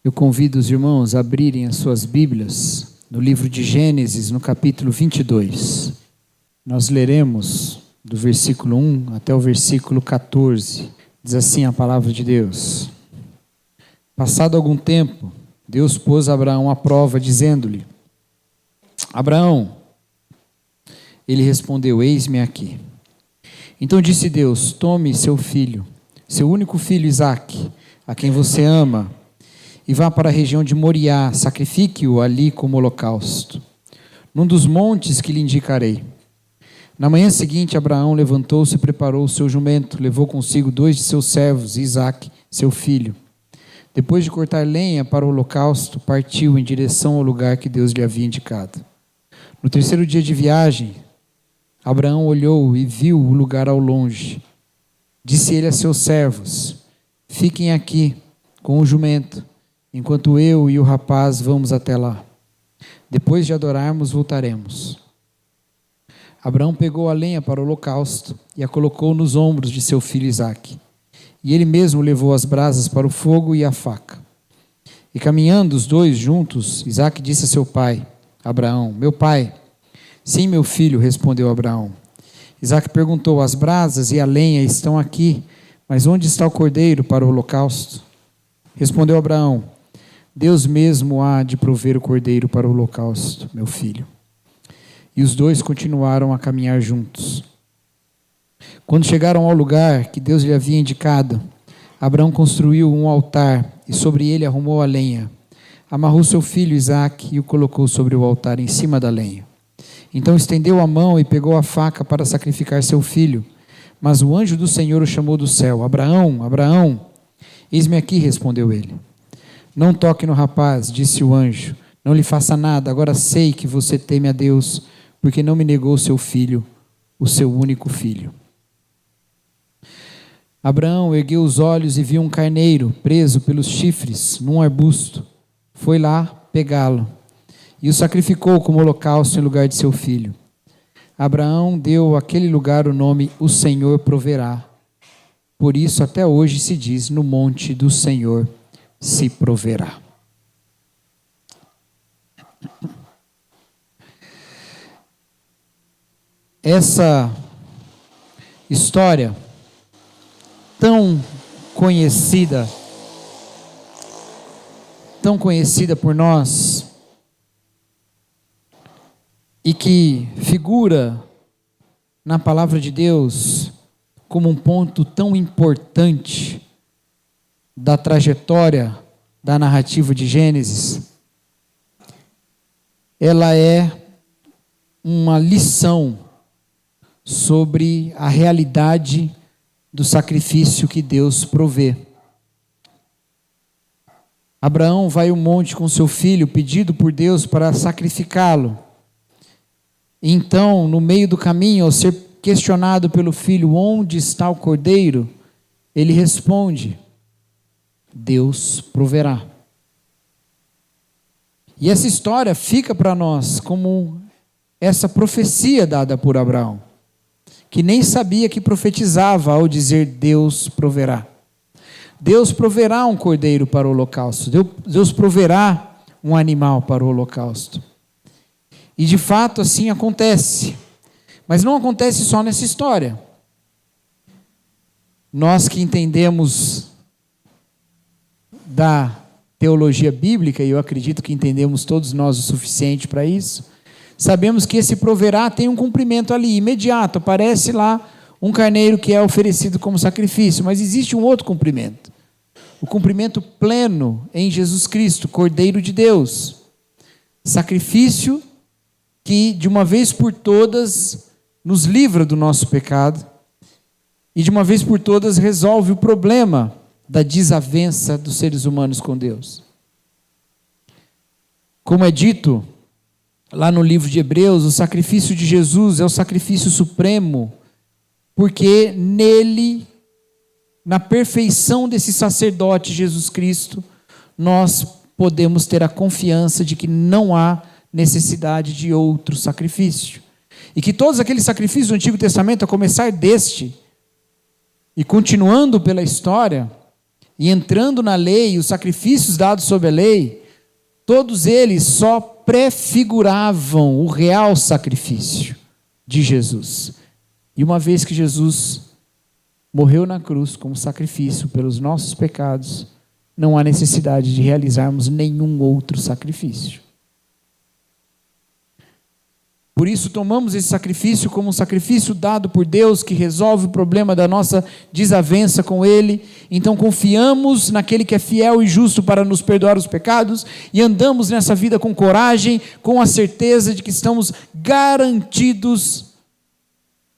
Eu convido os irmãos a abrirem as suas Bíblias no livro de Gênesis, no capítulo 22. Nós leremos do versículo 1 até o versículo 14. Diz assim a palavra de Deus. Passado algum tempo, Deus pôs Abraão à prova, dizendo-lhe: Abraão. Ele respondeu: Eis-me aqui. Então disse Deus: Tome seu filho, seu único filho Isaque, a quem você ama, e vá para a região de Moriá, sacrifique-o ali como holocausto, num dos montes que lhe indicarei. Na manhã seguinte, Abraão levantou-se e preparou o seu jumento, levou consigo 2 de seus servos e Isaque, seu filho. Depois de cortar lenha para o holocausto, partiu em direção ao lugar que Deus lhe havia indicado. No 3º dia de viagem, Abraão olhou e viu o lugar ao longe. Disse ele a seus servos: Fiquem aqui com o jumento, enquanto eu e o rapaz vamos até lá. Depois de adorarmos, voltaremos. Abraão pegou a lenha para o holocausto e a colocou nos ombros de seu filho Isaque. E ele mesmo levou as brasas para o fogo e a faca. E caminhando os dois juntos, Isaque disse a seu pai, Abraão: Meu pai. Sim, meu filho, respondeu Abraão. Isaque perguntou: As brasas e a lenha estão aqui, mas onde está o cordeiro para o holocausto? Respondeu Abraão: Deus mesmo há de prover o cordeiro para o holocausto, meu filho. E os dois continuaram a caminhar juntos. Quando chegaram ao lugar que Deus lhe havia indicado, Abraão construiu um altar e sobre ele arrumou a lenha. Amarrou seu filho Isaque e o colocou sobre o altar em cima da lenha. Então estendeu a mão e pegou a faca para sacrificar seu filho. Mas o anjo do Senhor o chamou do céu: Abraão, Abraão. Eis-me aqui, respondeu ele. Não toque no rapaz, disse o anjo. Não lhe faça nada. Agora sei que você teme a Deus, porque não me negou seu filho, o seu único filho. Abraão ergueu os olhos e viu um carneiro preso pelos chifres num arbusto. Foi lá pegá-lo e o sacrificou como holocausto em lugar de seu filho. Abraão deu àquele lugar o nome O Senhor Proverá. Por isso até hoje se diz: no monte do Senhor se proverá. Essa história tão conhecida por nós, e que figura na palavra de Deus como um ponto tão importante da trajetória da narrativa de Gênesis, ela é uma lição sobre a realidade do sacrifício que Deus provê. Abraão vai ao monte com seu filho, pedido por Deus para sacrificá-lo. Então, no meio do caminho, ao ser questionado pelo filho: onde está o cordeiro? Ele responde: Deus proverá. E essa história fica para nós como essa profecia dada por Abraão, que nem sabia que profetizava ao dizer Deus proverá. Deus proverá um cordeiro para o holocausto. Deus proverá um animal para o holocausto. E de fato assim acontece. Mas não acontece só nessa história. Nós que entendemos da teologia bíblica, e eu acredito que entendemos todos nós o suficiente para isso, sabemos que esse proverá tem um cumprimento ali, imediato. Aparece lá um carneiro que é oferecido como sacrifício, mas existe um outro cumprimento. O cumprimento pleno em Jesus Cristo, Cordeiro de Deus. Sacrifício que de uma vez por todas nos livra do nosso pecado e de uma vez por todas resolve o problema da desavença dos seres humanos com Deus. Como é dito lá no livro de Hebreus, o sacrifício de Jesus é o sacrifício supremo, porque nele, na perfeição desse sacerdote Jesus Cristo, nós podemos ter a confiança de que não há necessidade de outro sacrifício. E que todos aqueles sacrifícios do Antigo Testamento, a começar deste, e continuando pela história, e entrando na lei, os sacrifícios dados sob a lei, todos eles só prefiguravam o real sacrifício de Jesus. E uma vez que Jesus morreu na cruz como sacrifício pelos nossos pecados, não há necessidade de realizarmos nenhum outro sacrifício. Por isso tomamos esse sacrifício como um sacrifício dado por Deus, que resolve o problema da nossa desavença com Ele. Então confiamos naquele que é fiel e justo para nos perdoar os pecados, e andamos nessa vida com coragem, com a certeza de que estamos garantidos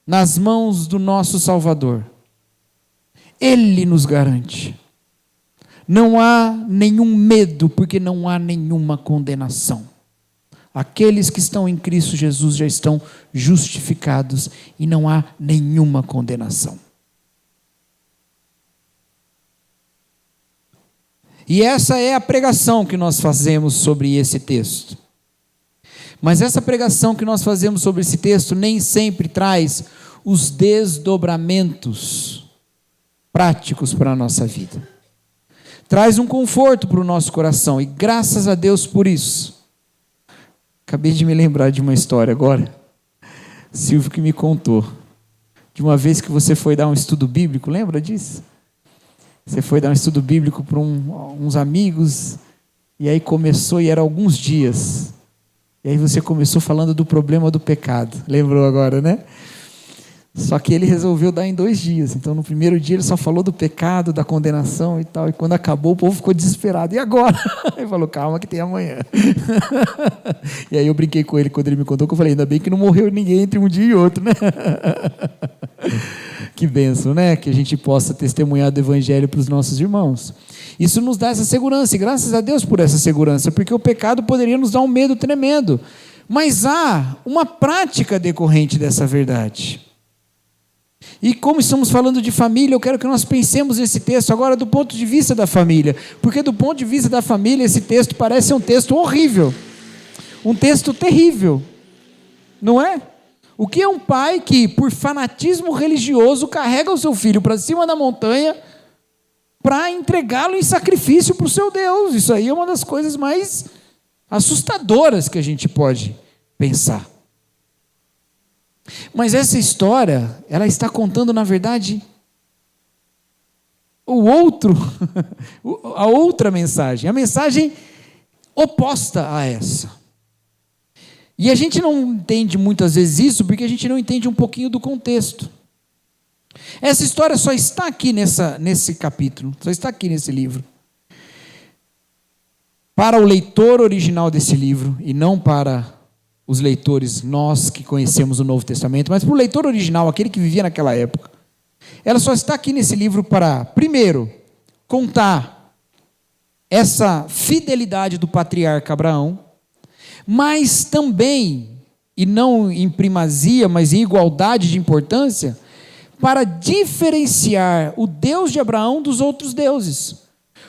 nas mãos do nosso Salvador. Ele nos garante. Não há nenhum medo, porque não há nenhuma condenação. Aqueles que estão em Cristo Jesus já estão justificados e não há nenhuma condenação. E essa é a pregação que nós fazemos sobre esse texto. Mas essa pregação que nós fazemos sobre esse texto nem sempre traz os desdobramentos práticos para a nossa vida. Traz um conforto para o nosso coração, e graças a Deus por isso. Acabei de me lembrar de uma história agora, Silvio que me contou, de uma vez que você foi dar um estudo bíblico, lembra disso? Você foi dar um estudo bíblico para uns amigos, e aí começou, e eram alguns dias, e aí você começou falando do problema do pecado, lembrou agora, né? Só que ele resolveu dar em 2 dias. Então no primeiro dia ele só falou do pecado, da condenação e tal. E quando acabou o povo ficou desesperado. E agora? Ele falou, calma que tem amanhã. E aí eu brinquei com ele quando ele me contou, que eu falei, ainda bem que não morreu ninguém entre um dia e outro, né? Que bênção, né? Que a gente possa testemunhar do evangelho para os nossos irmãos. Isso nos dá essa segurança, e graças a Deus por essa segurança, porque o pecado poderia nos dar um medo tremendo. Mas há uma prática decorrente dessa verdade. E como estamos falando de família, eu quero que nós pensemos nesse texto agora do ponto de vista da família, porque do ponto de vista da família esse texto parece um texto horrível, um texto terrível, não é? O que é um pai que por fanatismo religioso carrega o seu filho para cima da montanha para entregá-lo em sacrifício para o seu Deus? Isso aí é uma das coisas mais assustadoras que a gente pode pensar. Mas essa história, ela está contando, na verdade, a outra mensagem, a mensagem oposta a essa. E a gente não entende muitas vezes isso, porque a gente não entende um pouquinho do contexto. Essa história só está aqui nesse capítulo, só está aqui nesse livro. Para o leitor original desse livro, e não para os leitores, nós que conhecemos o Novo Testamento, mas para o leitor original, aquele que vivia naquela época, ela só está aqui nesse livro para, primeiro, contar essa fidelidade do patriarca Abraão, mas também, e não em primazia, mas em igualdade de importância, para diferenciar o Deus de Abraão dos outros deuses.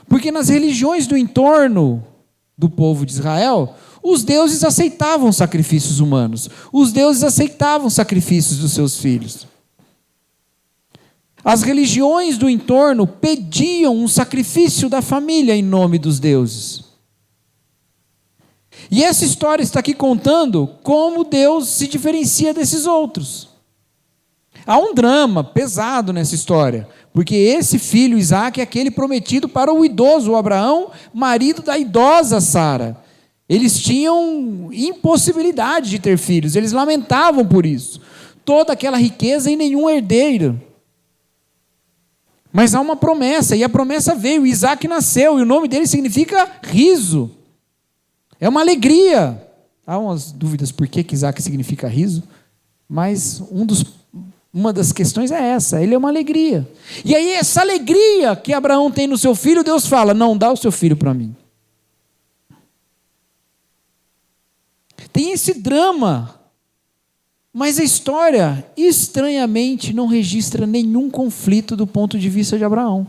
Porque nas religiões do entorno do povo de Israel, os deuses aceitavam sacrifícios humanos. Os deuses aceitavam sacrifícios dos seus filhos. As religiões do entorno pediam um sacrifício da família em nome dos deuses. E essa história está aqui contando como Deus se diferencia desses outros. Há um drama pesado nessa história, porque esse filho Isaque é aquele prometido para o idoso Abraão, marido da idosa Sara. Eles tinham impossibilidade de ter filhos, eles lamentavam por isso. Toda aquela riqueza e nenhum herdeiro. Mas há uma promessa, e a promessa veio, Isaque nasceu, e o nome dele significa riso. É uma alegria. Há umas dúvidas por que Isaque significa riso, mas uma das questões é essa, ele é uma alegria. E aí essa alegria que Abraão tem no seu filho, Deus fala, não, dá o seu filho para mim. Tem esse drama, mas a história, estranhamente, não registra nenhum conflito do ponto de vista de Abraão.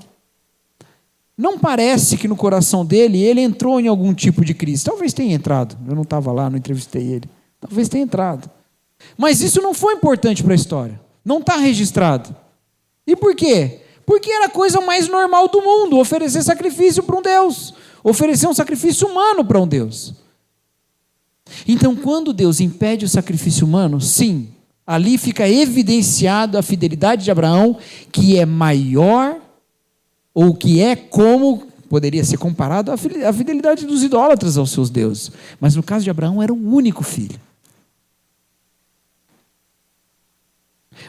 Não parece que no coração dele, ele entrou em algum tipo de crise. Talvez tenha entrado, eu não estava lá, não entrevistei ele. Talvez tenha entrado. Mas isso não foi importante para a história, não está registrado. E por quê? Porque era a coisa mais normal do mundo, oferecer sacrifício para um Deus, oferecer um sacrifício humano para um Deus. Então, quando Deus impede o sacrifício humano, sim, ali fica evidenciado a fidelidade de Abraão, que é maior, ou que é como poderia ser comparado à fidelidade dos idólatras aos seus deuses. Mas no caso de Abraão, era um único filho.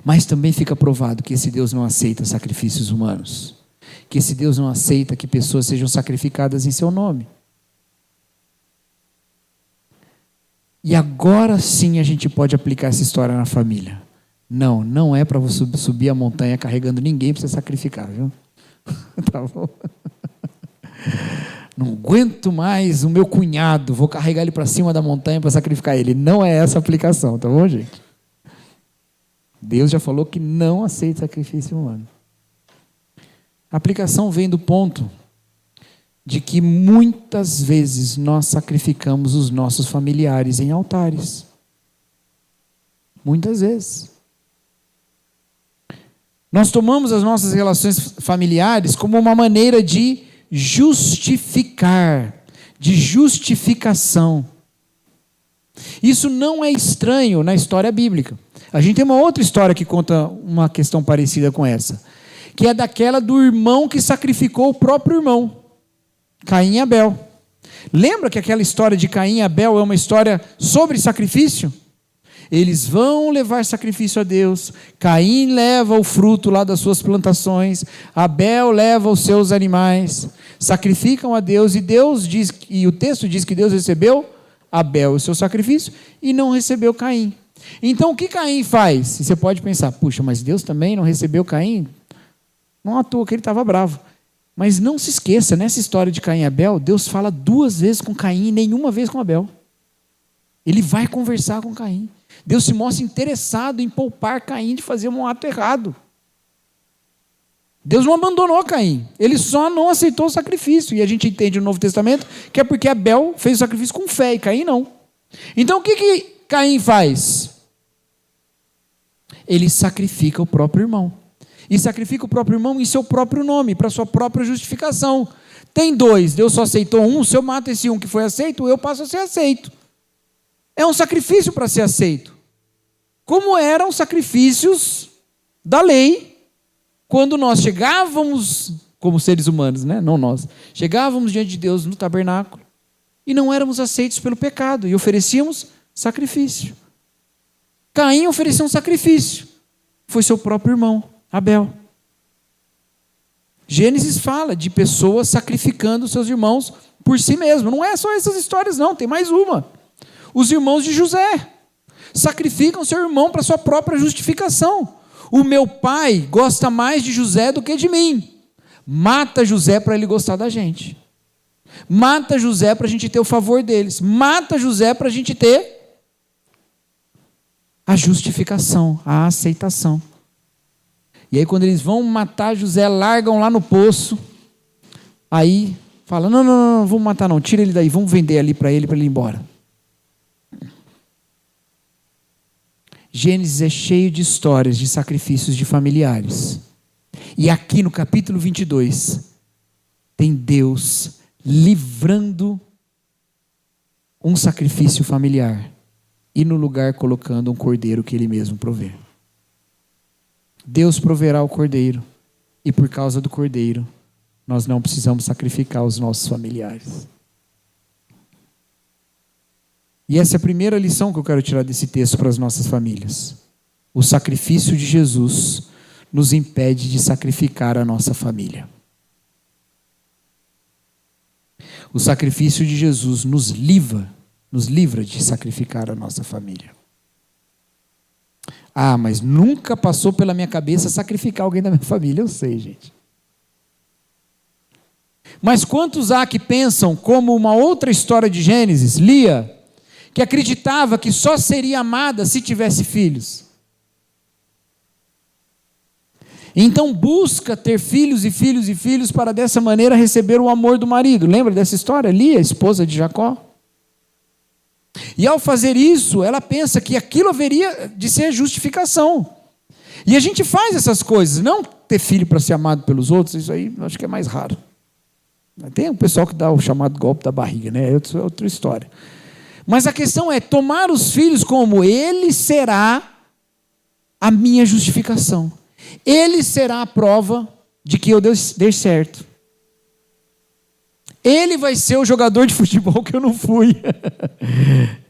Mas também fica provado que esse Deus não aceita sacrifícios humanos, que esse Deus não aceita que pessoas sejam sacrificadas em seu nome. E agora sim a gente pode aplicar essa história na família. Não, não é para você subir a montanha carregando ninguém para você sacrificar, viu? Tá bom? Não aguento mais o meu cunhado, vou carregar ele para cima da montanha para sacrificar ele. Não é essa a aplicação, tá bom, gente? Deus já falou que não aceita sacrifício humano. A aplicação vem do ponto de que muitas vezes nós sacrificamos os nossos familiares em altares. Muitas vezes. Nós tomamos as nossas relações familiares como uma maneira de justificar, de justificação. Isso não é estranho na história bíblica. A gente tem uma outra história que conta uma questão parecida com essa, que é daquela do irmão que sacrificou o próprio irmão, Caim e Abel. Lembra que aquela história de Caim e Abel é uma história sobre sacrifício? Eles vão levar sacrifício a Deus. Caim leva o fruto lá das suas plantações, Abel leva os seus animais, sacrificam a Deus, e o texto diz que Deus recebeu Abel o seu sacrifício e não recebeu Caim. Então o que Caim faz? E você pode pensar, puxa, mas Deus também não recebeu Caim? Não à toa que ele estava bravo. Mas não se esqueça, nessa história de Caim e Abel, Deus fala 2 vezes com Caim e nenhuma vez com Abel. Ele vai conversar com Caim. Deus se mostra interessado em poupar Caim de fazer um ato errado. Deus não abandonou Caim, ele só não aceitou o sacrifício. E a gente entende no Novo Testamento que é porque Abel fez o sacrifício com fé e Caim não. Então o que Caim faz? Ele sacrifica o próprio irmão. E sacrifica o próprio irmão em seu próprio nome, para sua própria justificação. Tem 2, Deus só aceitou um, se eu mato esse um que foi aceito, eu passo a ser aceito. É um sacrifício para ser aceito. Como eram sacrifícios da lei, quando nós chegávamos, como seres humanos, né? Não nós, chegávamos diante de Deus no tabernáculo, e não éramos aceitos pelo pecado, e oferecíamos sacrifício. Caim ofereceu um sacrifício, foi seu próprio irmão, Abel. Gênesis fala de pessoas sacrificando seus irmãos por si mesmo. Não é só essas histórias não, tem mais uma. Os irmãos de José sacrificam seu irmão para sua própria justificação. O meu pai gosta mais de José do que de mim. Mata José para ele gostar da gente. Mata José para a gente ter o favor deles. Mata José para a gente ter a justificação, a aceitação. E aí quando eles vão matar José, largam lá no poço. Aí fala, não, vamos matar não, tira ele daí, vamos vender ali para ele ir embora. Gênesis é cheio de histórias de sacrifícios de familiares. E aqui no capítulo 22, tem Deus livrando um sacrifício familiar e no lugar colocando um cordeiro que ele mesmo provê. Deus proverá o cordeiro e por causa do cordeiro nós não precisamos sacrificar os nossos familiares. E essa é a primeira lição que eu quero tirar desse texto para as nossas famílias. O sacrifício de Jesus nos impede de sacrificar a nossa família. O sacrifício de Jesus nos livra de sacrificar a nossa família. Ah, mas nunca passou pela minha cabeça sacrificar alguém da minha família, eu sei, gente. Mas quantos há que pensam como uma outra história de Gênesis, Lia, que acreditava que só seria amada se tivesse filhos. Então busca ter filhos e filhos e filhos para dessa maneira receber o amor do marido. Lembra dessa história? Lia, esposa de Jacó. E ao fazer isso, ela pensa que aquilo haveria de ser justificação. E a gente faz essas coisas, não ter filho para ser amado pelos outros, isso aí eu acho que é mais raro. Tem o pessoal que dá o chamado golpe da barriga, né? É outra história. Mas a questão é tomar os filhos como ele será a minha justificação. Ele será a prova de que eu dei certo. Ele vai ser o jogador de futebol que eu não fui.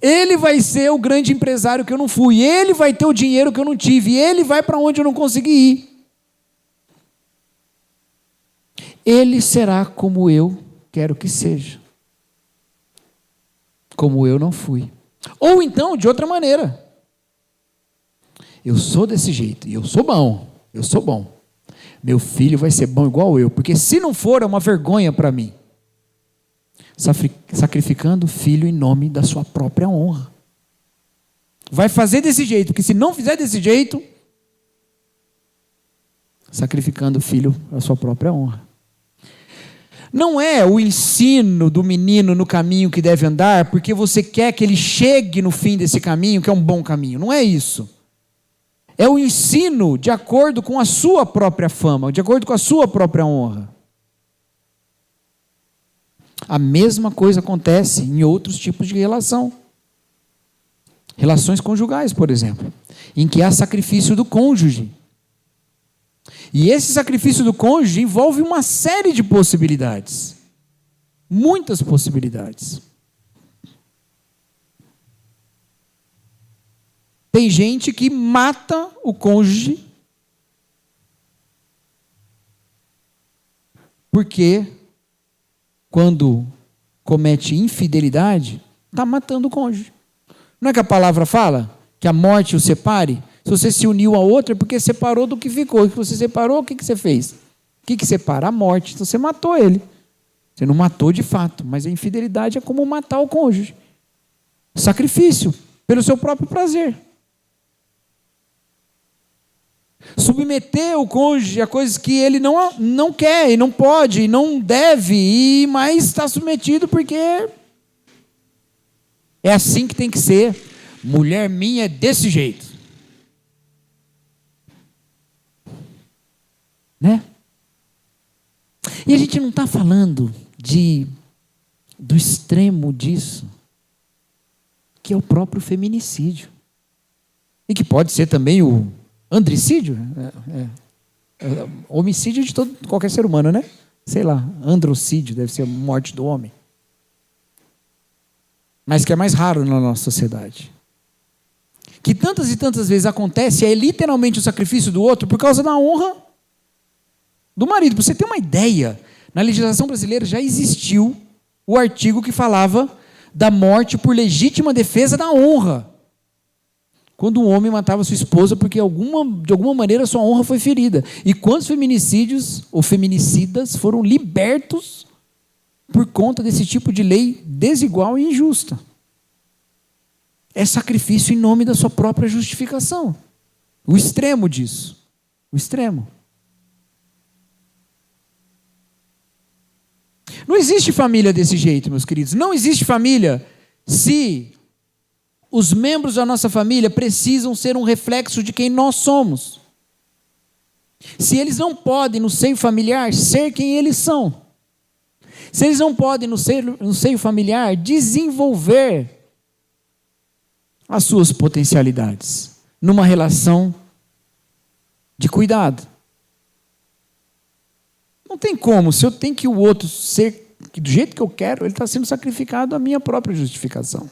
Ele vai ser o grande empresário que eu não fui. Ele vai ter o dinheiro que eu não tive. Ele vai para onde eu não consegui ir. Ele será como eu quero que seja. Como eu não fui. Ou então, de outra maneira. Eu sou desse jeito e eu sou bom. Eu sou bom. Meu filho vai ser bom igual eu. Porque se não for, é uma vergonha para mim. Sacrificando o filho em nome da sua própria honra. Vai fazer desse jeito. Porque se não fizer desse jeito, sacrificando o filho à sua própria honra. Não é o ensino do menino no caminho que deve andar, porque você quer que ele chegue no fim desse caminho, que é um bom caminho. Não é isso. É o ensino de acordo com a sua própria fama, de acordo com a sua própria honra. A mesma coisa acontece em outros tipos de relação. Relações conjugais, por exemplo, em que há sacrifício do cônjuge. E esse sacrifício do cônjuge envolve uma série de possibilidades. Muitas possibilidades. Tem gente que mata o cônjuge porque quando comete infidelidade, está matando o cônjuge. Não é que a palavra fala que a morte o separe? Se você se uniu a outra, é porque separou do que ficou. Se você separou, o que você fez? O que separa? A morte. Então você matou ele. Você não matou de fato, mas a infidelidade é como matar o cônjuge. Sacrifício, pelo seu próprio prazer. Submeter o cônjuge a coisas que ele não quer, e não pode, e não deve, mas está submetido porque é assim que tem que ser. Mulher minha é desse jeito. Né? E a gente não está falando do extremo disso, que é o próprio feminicídio. E que pode ser também o andricídio. Homicídio de qualquer ser humano, né? Sei lá, androcídio, deve ser a morte do homem. Mas que é mais raro na nossa sociedade. Que tantas e tantas vezes acontece, é literalmente o sacrifício do outro por causa da honra do marido. Para você ter uma ideia, na legislação brasileira já existiu o artigo que falava da morte por legítima defesa da honra. Quando um homem matava sua esposa porque de alguma maneira sua honra foi ferida. E quantos feminicídios ou feminicidas foram libertos por conta desse tipo de lei desigual e injusta. É sacrifício em nome da sua própria justificação. O extremo disso. O extremo. Não existe família desse jeito, meus queridos. Não existe família se os membros da nossa família precisam ser um reflexo de quem nós somos. Se eles não podem, no seio familiar, ser quem eles são. Se eles não podem, no seio familiar, desenvolver as suas potencialidades numa relação de cuidado. Não tem como, se eu tenho que o outro ser do jeito que eu quero, ele está sendo sacrificado à minha própria justificação.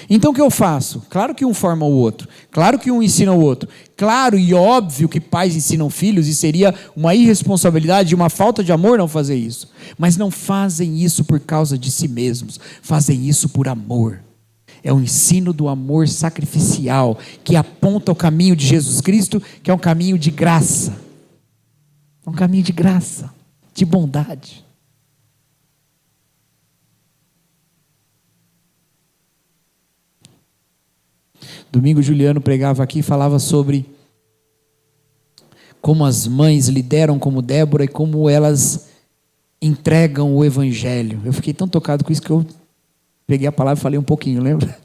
Então o que eu faço? Claro que um forma o outro, claro que um ensina o outro, claro e óbvio que pais ensinam filhos e seria uma irresponsabilidade, uma falta de amor não fazer isso. Mas não fazem isso por causa de si mesmos, fazem isso por amor. É o ensino do amor sacrificial que aponta o caminho de Jesus Cristo, que é um caminho de graça. É um caminho de graça, de bondade. Domingo Juliano pregava aqui e falava sobre como as mães lideram como Débora e como elas entregam o evangelho. Eu fiquei tão tocado com isso que eu peguei a palavra e falei um pouquinho, lembra?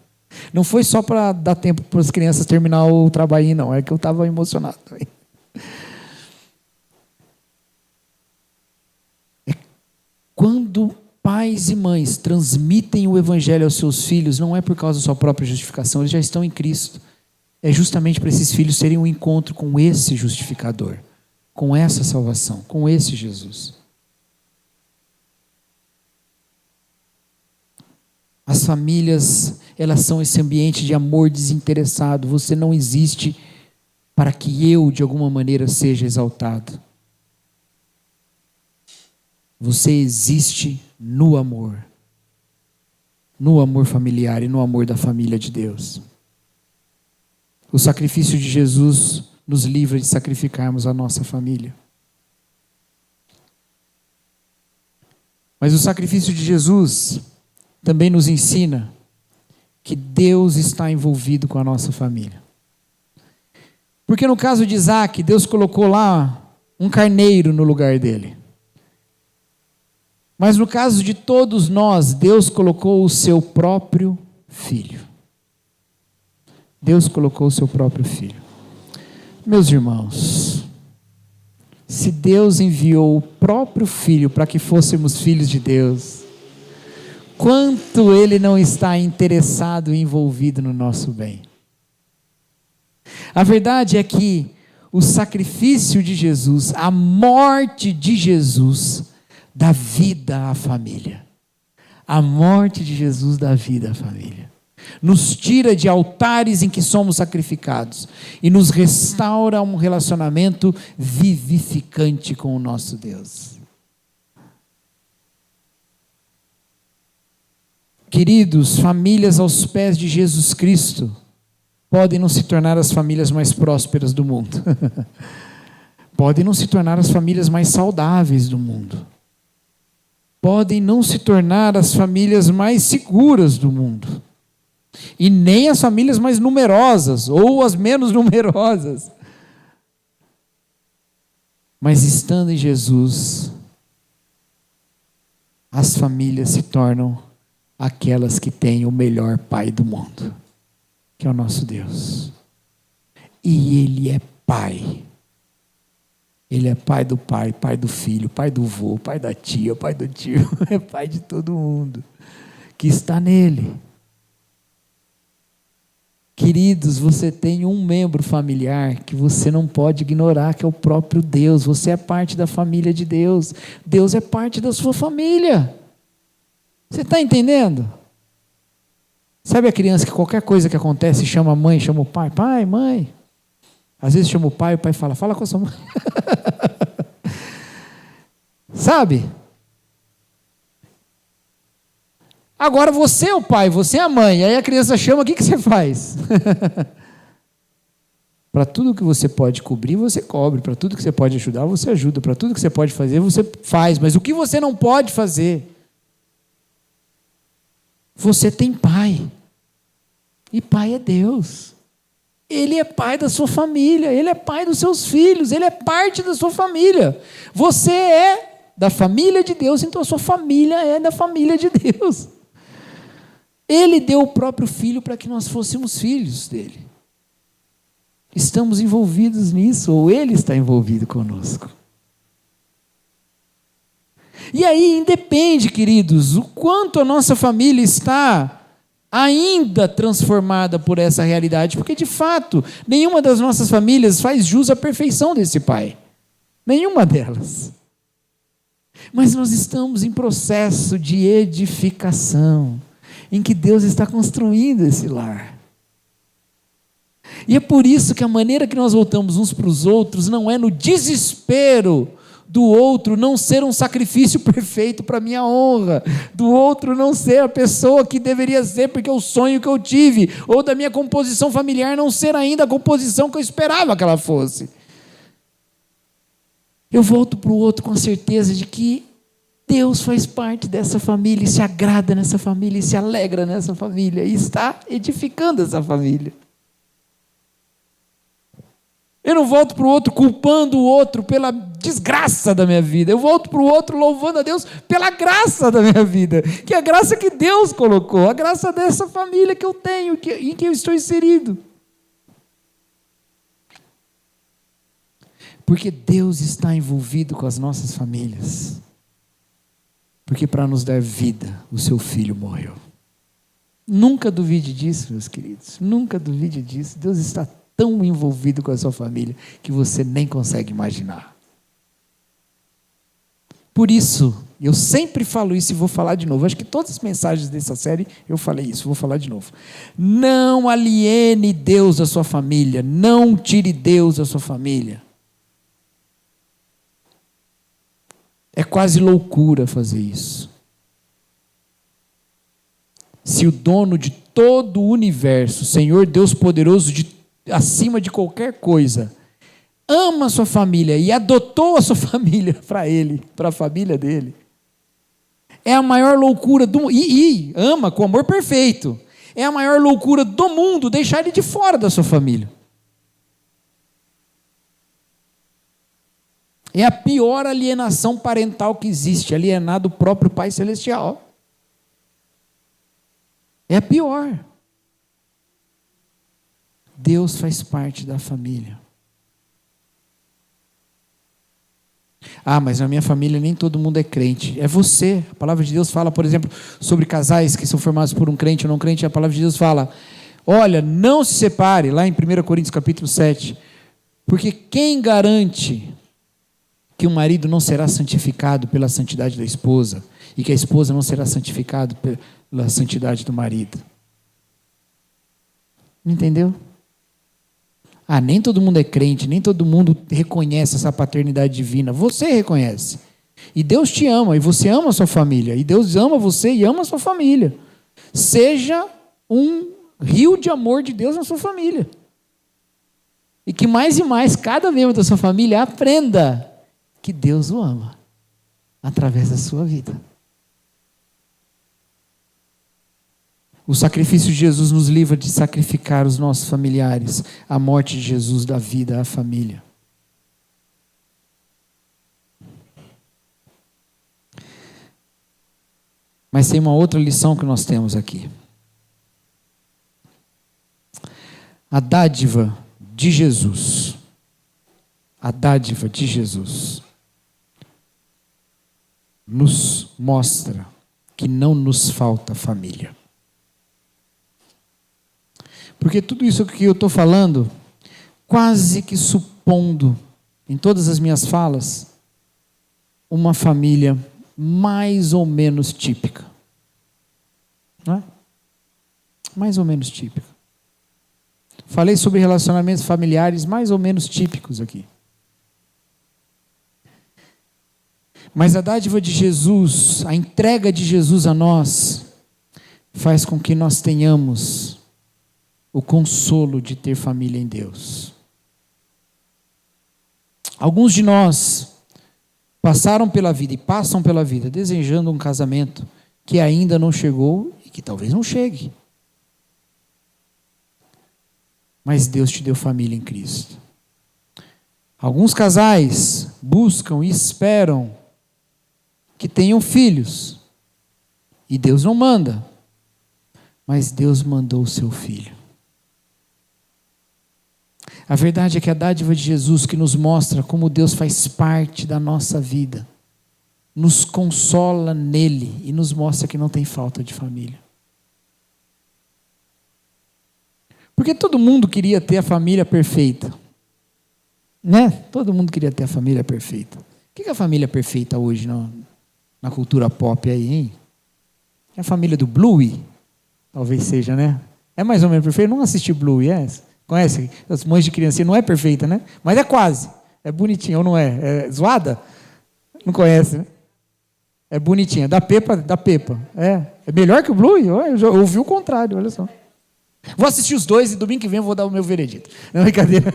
Não foi só para dar tempo para as crianças terminar o trabalhinho, não. É que eu estava emocionado também. Quando pais e mães transmitem o evangelho aos seus filhos, não é por causa da sua própria justificação, eles já estão em Cristo. É justamente para esses filhos terem um encontro com esse justificador, com essa salvação, com esse Jesus. As famílias, elas são esse ambiente de amor desinteressado. Você não existe para que eu, de alguma maneira, seja exaltado. Você existe no amor familiar e no amor da família de Deus. O sacrifício de Jesus nos livra de sacrificarmos a nossa família. Mas o sacrifício de Jesus também nos ensina que Deus está envolvido com a nossa família. Porque no caso de Isaac, Deus colocou lá um carneiro no lugar dele. Mas no caso de todos nós, Deus colocou o seu próprio filho. Deus colocou o seu próprio filho. Meus irmãos, se Deus enviou o próprio filho para que fôssemos filhos de Deus, quanto Ele não está interessado e envolvido no nosso bem. A verdade é que o sacrifício de Jesus, a morte de Jesus, dá vida à família. A morte de Jesus dá vida à família. Nos tira de altares em que somos sacrificados e nos restaura um relacionamento vivificante com o nosso Deus. Queridos, famílias aos pés de Jesus Cristo podem não se tornar as famílias mais prósperas do mundo. Podem não se tornar as famílias mais saudáveis do mundo. Podem não se tornar as famílias mais seguras do mundo. E nem as famílias mais numerosas, ou as menos numerosas. Mas estando em Jesus, as famílias se tornam aquelas que têm o melhor Pai do mundo, que é o nosso Deus. E Ele é Pai. Ele é pai do pai, pai do filho, pai do vô, pai da tia, pai do tio, é pai de todo mundo que está nele. Queridos, você tem um membro familiar que você não pode ignorar, que é o próprio Deus. Você é parte da família de Deus. Deus é parte da sua família. Você está entendendo? Sabe a criança que qualquer coisa que acontece chama a mãe, chama o pai? Pai, mãe. Às vezes chama o pai fala, fala com a sua mãe. Sabe? Agora você é o pai, você é a mãe. Aí a criança chama, o que você faz? Para tudo que você pode cobrir, você cobre. Para tudo que você pode ajudar, você ajuda. Para tudo que você pode fazer, você faz. Mas o que você não pode fazer? Você tem pai. E pai é Deus. Ele é pai da sua família, Ele é pai dos seus filhos, Ele é parte da sua família. Você é da família de Deus, então a sua família é da família de Deus. Ele deu o próprio filho para que nós fôssemos filhos dele. Estamos envolvidos nisso, ou Ele está envolvido conosco. E aí independe, queridos, o quanto a nossa família está ainda transformada por essa realidade, porque de fato, nenhuma das nossas famílias faz jus à perfeição desse Pai. Nenhuma delas. Mas nós estamos em processo de edificação, em que Deus está construindo esse lar. E é por isso que a maneira que nós voltamos uns para os outros não é no desespero do outro não ser um sacrifício perfeito para a minha honra, do outro não ser a pessoa que deveria ser porque é o sonho que eu tive, ou da minha composição familiar não ser ainda a composição que eu esperava que ela fosse. Eu volto para o outro com a certeza de que Deus faz parte dessa família, e se agrada nessa família, e se alegra nessa família, e está edificando essa família. Eu não volto para o outro culpando o outro pela desgraça da minha vida. Eu volto para o outro louvando a Deus pela graça da minha vida. Que é a graça que Deus colocou. A graça dessa família que eu tenho, em que eu estou inserido. Porque Deus está envolvido com as nossas famílias. Porque para nos dar vida, o seu filho morreu. Nunca duvide disso, meus queridos. Nunca duvide disso. Deus está tão envolvido com a sua família que você nem consegue imaginar. Por isso, eu sempre falo isso e vou falar de novo. Acho que todas as mensagens dessa série eu falei isso, vou falar de novo. Não aliene Deus da sua família. Não tire Deus da sua família. É quase loucura fazer isso. Se o dono de todo o universo, Senhor Deus poderoso, acima de qualquer coisa, ama a sua família e adotou a sua família para ele, para a família dele, é a maior loucura do mundo. E ama com amor perfeito. É a maior loucura do mundo deixar ele de fora da sua família. É a pior alienação parental que existe, alienar do próprio Pai Celestial. É a pior. Deus faz parte da família. Ah, mas na minha família nem todo mundo é crente. É você. A palavra de Deus fala, por exemplo, sobre casais que são formados por um crente ou não crente. A palavra de Deus fala, olha, não se separe, lá em 1 Coríntios capítulo 7. Porque quem garante que o marido não será santificado pela santidade da esposa e que a esposa não será santificada pela santidade do marido? Entendeu? Ah, nem todo mundo é crente, nem todo mundo reconhece essa paternidade divina. Você reconhece. E Deus te ama, e você ama a sua família. E Deus ama você e ama a sua família. Seja um rio de amor de Deus na sua família. E que mais e mais, cada membro da sua família aprenda que Deus o ama através da sua vida. O sacrifício de Jesus nos livra de sacrificar os nossos familiares. A morte de Jesus dá vida à família. Mas tem uma outra lição que nós temos aqui. A dádiva de Jesus. A dádiva de Jesus nos mostra que não nos falta família. Porque tudo isso que eu estou falando, quase que supondo, em todas as minhas falas, uma família mais ou menos típica. Não é? Mais ou menos típica. Falei sobre relacionamentos familiares mais ou menos típicos aqui. Mas a dádiva de Jesus, a entrega de Jesus a nós, faz com que nós tenhamos o consolo de ter família em Deus. Alguns de nós passaram pela vida e passam pela vida desejando um casamento que ainda não chegou e que talvez não chegue. Mas Deus te deu família em Cristo. Alguns casais buscam e esperam que tenham filhos. E Deus não manda. Mas Deus mandou o seu filho. A verdade é que a dádiva de Jesus, que nos mostra como Deus faz parte da nossa vida, nos consola nele e nos mostra que não tem falta de família. Porque todo mundo queria ter a família perfeita. Né? Todo mundo queria ter a família perfeita. O que é a família perfeita hoje na cultura pop aí, hein? É a família do Bluey? Talvez seja, né? É mais ou menos perfeita? Eu não assisti Bluey, é? Conhece? As mães de criancinha não é perfeita, né? Mas é quase. É bonitinha, ou não é? É zoada? Não conhece, né? É bonitinha. Da Peppa. É melhor que o Bluey? Eu já ouvi o contrário, olha só. Vou assistir os dois e domingo que vem eu vou dar o meu veredito. Não é brincadeira.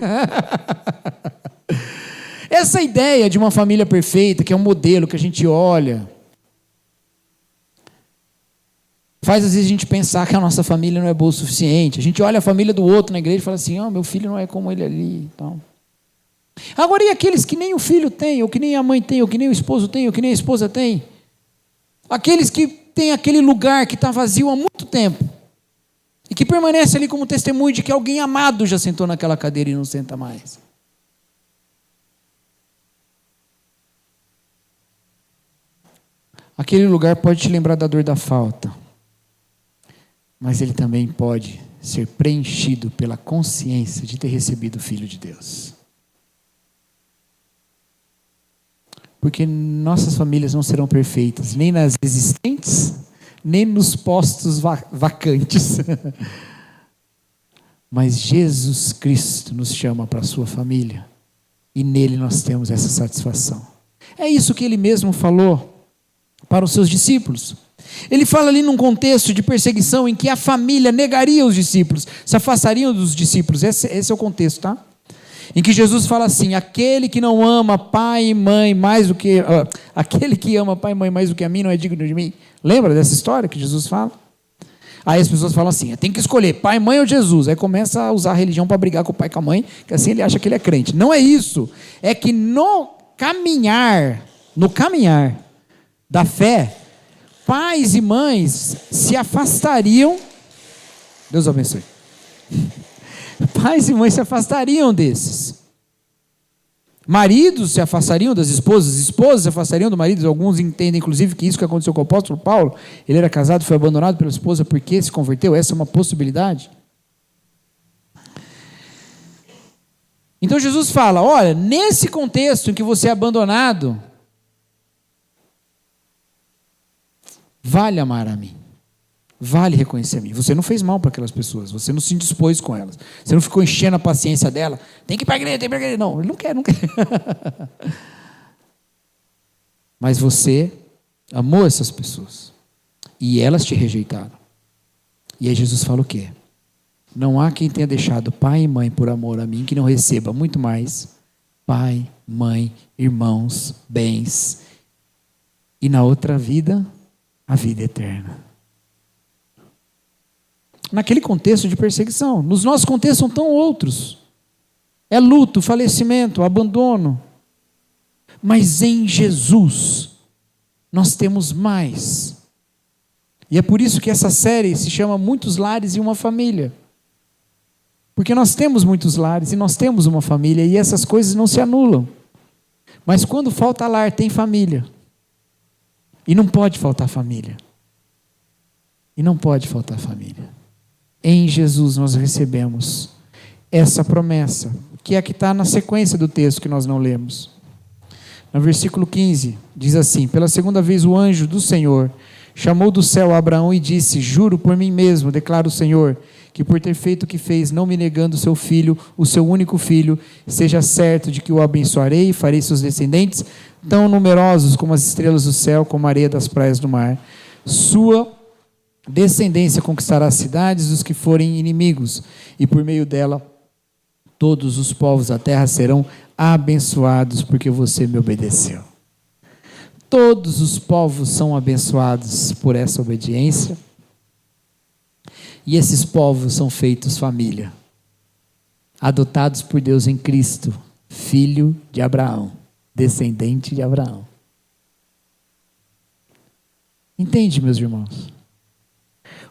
Essa ideia de uma família perfeita, que é um modelo que a gente olha, faz às vezes a gente pensar que a nossa família não é boa o suficiente. A gente olha a família do outro na igreja e fala assim, meu filho não é como ele ali. Então. Agora, e aqueles que nem o filho tem, ou que nem a mãe tem, ou que nem o esposo tem, ou que nem a esposa tem? Aqueles que têm aquele lugar que está vazio há muito tempo. E que permanece ali como testemunho de que alguém amado já sentou naquela cadeira e não senta mais. Aquele lugar pode te lembrar da dor da falta, mas ele também pode ser preenchido pela consciência de ter recebido o Filho de Deus. Porque nossas famílias não serão perfeitas, nem nas existentes, nem nos postos vacantes. Mas Jesus Cristo nos chama para a sua família, e nele nós temos essa satisfação. É isso que ele mesmo falou para os seus discípulos. Ele fala ali num contexto de perseguição em que a família negaria os discípulos, se afastariam dos discípulos. Esse é o contexto, tá? Em que Jesus fala assim: aquele que não ama pai e mãe mais do que aquele que ama pai e mãe mais do que a mim não é digno de mim. Lembra dessa história que Jesus fala? Aí as pessoas falam assim: tem que escolher pai, mãe ou Jesus. Aí começa a usar a religião para brigar com o pai e com a mãe, que assim ele acha que ele é crente. Não é isso. É que no caminhar da fé, pais e mães se afastariam. Deus abençoe. Pais e mães se afastariam desses. Maridos se afastariam das esposas se afastariam do marido. Alguns entendem, inclusive, que isso que aconteceu com o apóstolo Paulo, ele era casado, foi abandonado pela esposa porque se converteu. Essa é uma possibilidade. Então Jesus fala: olha, nesse contexto em que você é abandonado, vale amar a mim, vale reconhecer a mim. Você não fez mal para aquelas pessoas, você não se indispôs com elas, você não ficou enchendo a paciência dela, tem que ir para a igreja, tem que ir para a igreja. Não, ele não quer. Mas você amou essas pessoas, e elas te rejeitaram. E aí Jesus fala o quê? Não há quem tenha deixado pai e mãe por amor a mim, que não receba muito mais pai, mãe, irmãos, bens, e na outra vida, a vida eterna. Naquele contexto de perseguição. Nos nossos contextos são tão outros. É luto, falecimento, abandono. Mas em Jesus nós temos mais. E é por isso que essa série se chama Muitos Lares e uma Família. Porque nós temos muitos lares e nós temos uma família, e essas coisas não se anulam. Mas quando falta lar, tem família. E não pode faltar família. E não pode faltar família. Em Jesus nós recebemos essa promessa, que é a que está na sequência do texto que nós não lemos. No versículo 15, diz assim: pela segunda vez o anjo do Senhor chamou do céu a Abraão e disse: juro por mim mesmo, declara o Senhor, que por ter feito o que fez, não me negando seu filho, o seu único filho, seja certo de que o abençoarei e farei seus descendentes tão numerosos como as estrelas do céu, como a areia das praias do mar. Sua descendência conquistará as cidades dos que forem inimigos, e por meio dela todos os povos da terra serão abençoados, porque você me obedeceu. Todos os povos são abençoados por essa obediência, e esses povos são feitos família, adotados por Deus em Cristo, filho de Abraão, descendente de Abraão. Entende, meus irmãos?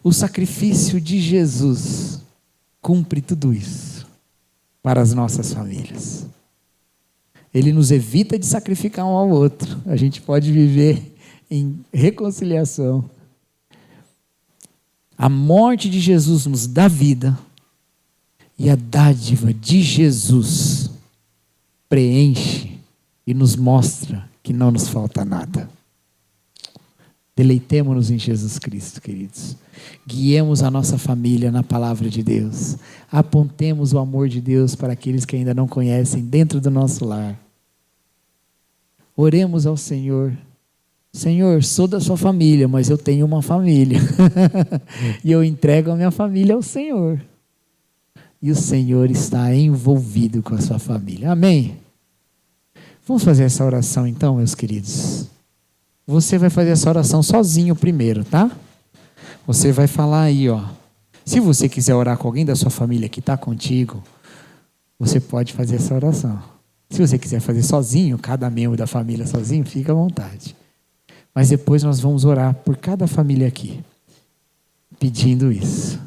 O sacrifício de Jesus cumpre tudo isso para as nossas famílias. Ele nos evita de sacrificar um ao outro. A gente pode viver em reconciliação. A morte de Jesus nos dá vida, e a dádiva de Jesus preenche e nos mostra que não nos falta nada. Deleitemo-nos em Jesus Cristo, queridos. Guiemos a nossa família na palavra de Deus. Apontemos o amor de Deus para aqueles que ainda não conhecem dentro do nosso lar. Oremos ao Senhor. Senhor, sou da sua família, mas eu tenho uma família. E eu entrego a minha família ao Senhor. E o Senhor está envolvido com a sua família. Amém? Vamos fazer essa oração então, meus queridos. Você vai fazer essa oração sozinho primeiro, tá? Você vai falar aí, ó. Se você quiser orar com alguém da sua família que está contigo, você pode fazer essa oração. Se você quiser fazer sozinho, cada membro da família sozinho, fica à vontade. Mas depois nós vamos orar por cada família aqui, pedindo isso,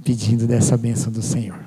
pedindo dessa bênção do Senhor.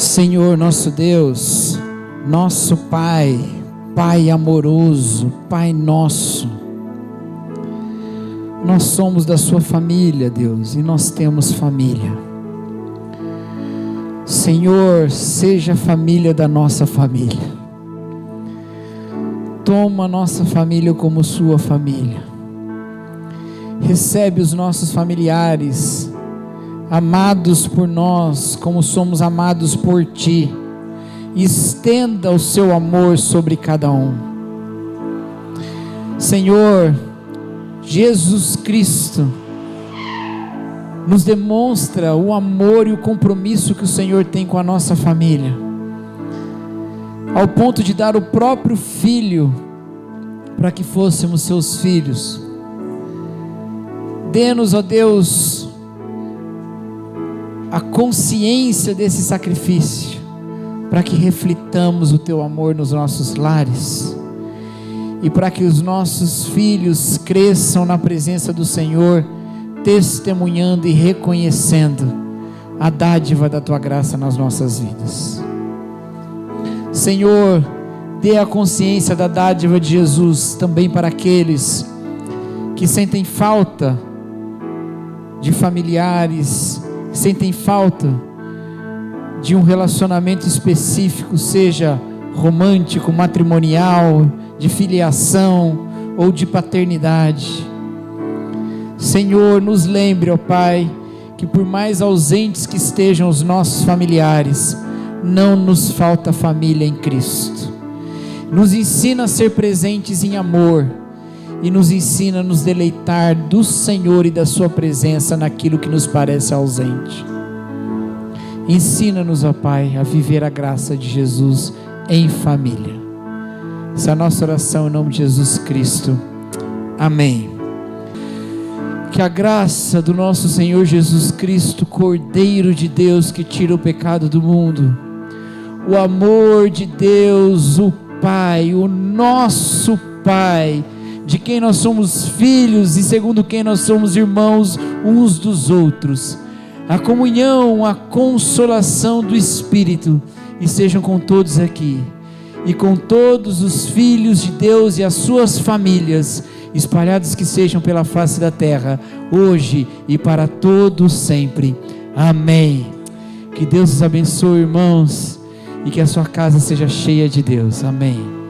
Senhor nosso Deus, nosso Pai, Pai amoroso, Pai nosso, nós somos da sua família, Deus, e nós temos família. Senhor, seja a família da nossa família. Toma a nossa família como sua família. Recebe os nossos familiares, amados por nós, como somos amados por Ti. Estenda o Seu amor sobre cada um. Senhor, Jesus Cristo nos demonstra o amor e o compromisso que o Senhor tem com a nossa família, ao ponto de dar o próprio Filho para que fôssemos Seus filhos. Dê-nos, ó Deus, a consciência desse sacrifício, para que reflitamos o Teu amor nos nossos lares, e para que os nossos filhos cresçam na presença do Senhor, testemunhando e reconhecendo a dádiva da Tua graça nas nossas vidas. Senhor, dê a consciência da dádiva de Jesus também para aqueles que sentem falta de familiares, sentem falta de um relacionamento específico, seja romântico, matrimonial, de filiação ou de paternidade. Senhor, nos lembre, ó Pai, que por mais ausentes que estejam os nossos familiares, não nos falta família em Cristo. Nos ensina a ser presentes em amor, e nos ensina a nos deleitar do Senhor e da Sua presença naquilo que nos parece ausente. Ensina-nos, ó Pai, a viver a graça de Jesus em família. Essa é a nossa oração em nome de Jesus Cristo. Amém. Que a graça do nosso Senhor Jesus Cristo, Cordeiro de Deus que tira o pecado do mundo, o amor de Deus, o Pai, o nosso Pai, de quem nós somos filhos e segundo quem nós somos irmãos uns dos outros, a comunhão, a consolação do Espírito, estejam com todos aqui, e com todos os filhos de Deus e as suas famílias, espalhados que sejam pela face da terra, hoje e para todos sempre. Amém. Que Deus os abençoe, irmãos, e que a sua casa seja cheia de Deus. Amém.